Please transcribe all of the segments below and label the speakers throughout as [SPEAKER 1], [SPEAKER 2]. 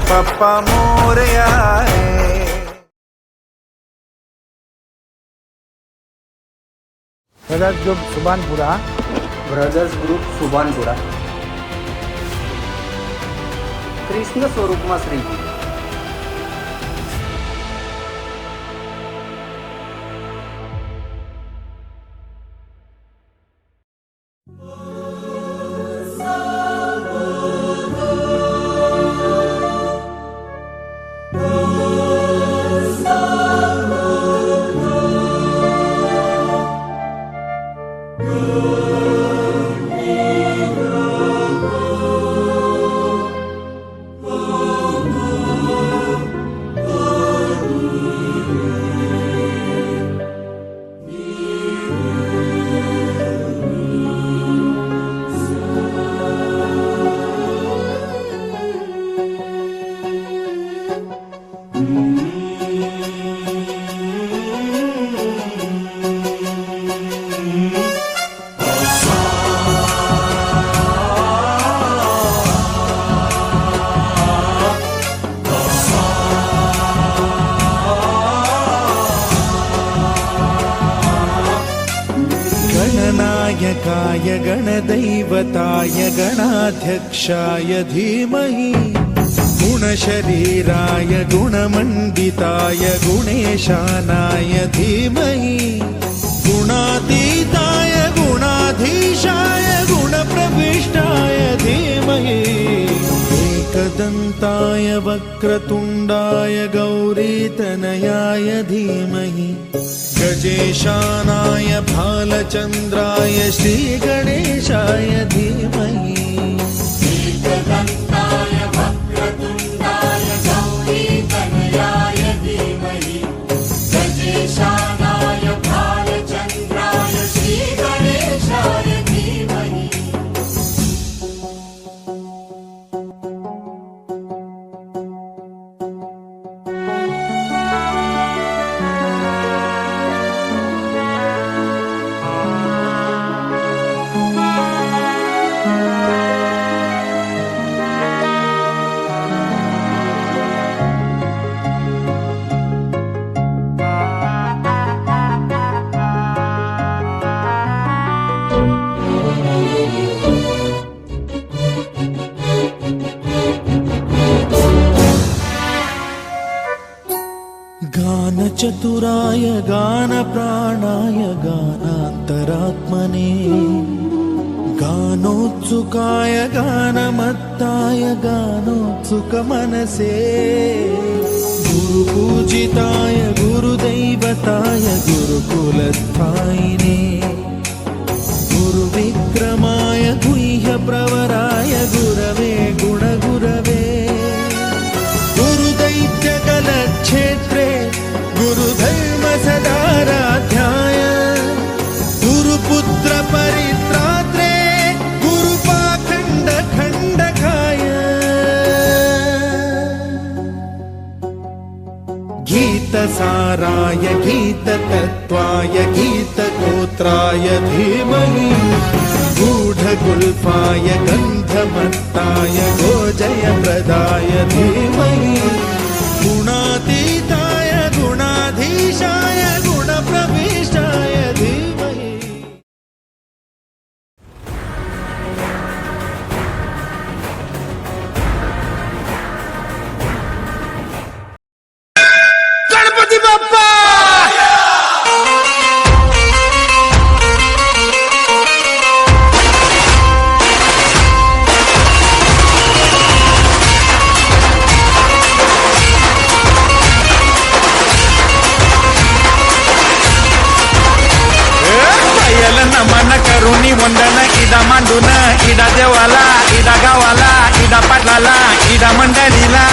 [SPEAKER 1] बाप्पा मोरया रे.
[SPEAKER 2] Brothers group Subhanpura.
[SPEAKER 3] Brothers group Subhanpura. Krishna स्वरूपमा श्रीजी.
[SPEAKER 1] गणनायकाय गणदैवताय गणाध्यक्षाय धीमहि गुणशरीराय गुणमण्डिताय गुणेशानाय धीमहि गुणातीताय गुणाधीशाय गुणप्रविष्टाय धीमहि एकदन्ताय वक्रतुण्डाय गौरीतनयाय धीमहि गजेशानाय भालचन्द्राय श्रीगणेशाय धीमहि
[SPEAKER 4] एकदन्ताय वक्रतुण्डाय गौरीतनयाय धीमहि गजेशानाय भालचन्द्राय श्रीगणेशाय धीमहि.
[SPEAKER 1] गानचतुराय गानप्राणाय गानान्तरात्मने गानोत्सुकाय गानमत्ताय गानोत्सुकमनसे गुरुपूजिताय गुरुदैवताय गुरुकुलस्थायिने गुरुविक्रमाय गुह्यप्रवराय गुरवे गुणगुरवे गुरुदैत्यकलक्षेत्रे गुरुधर्म सदाराध्याय गुरुपुत्र परित्रात्रे गुरुपाखण्ड खण्डकाय गीतसाराय गीततत्त्वाय गीतगोत्राय धीमहि गूढगुल्फाय गन्धमत्ताय गोजयप्रदाय धीमहि गुणातीताय गुणाधीशाय गुणप्रविष्टाय धीमहि.
[SPEAKER 2] गणपती बाप्पा.
[SPEAKER 1] नमन करुणी वंदन इडा मांडून इडा देवाला इडा गावाला इडा पाटलाला इडा मंडळीला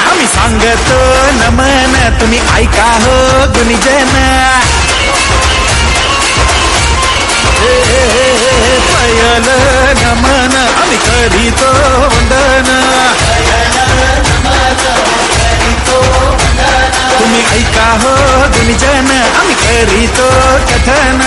[SPEAKER 1] आम्ही सांगतो नमन तुम्ही ऐका हो गुणीजन. पयल नमन आम्ही करीतो वंदन तुम्ही ऐका हो गुणीजन आम्ही करीतो कथन.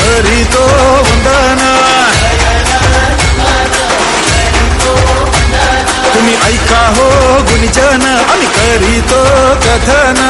[SPEAKER 1] करीतो वंदन तुम्ही ऐका हो गुणीजन आम्ही करीतो कथन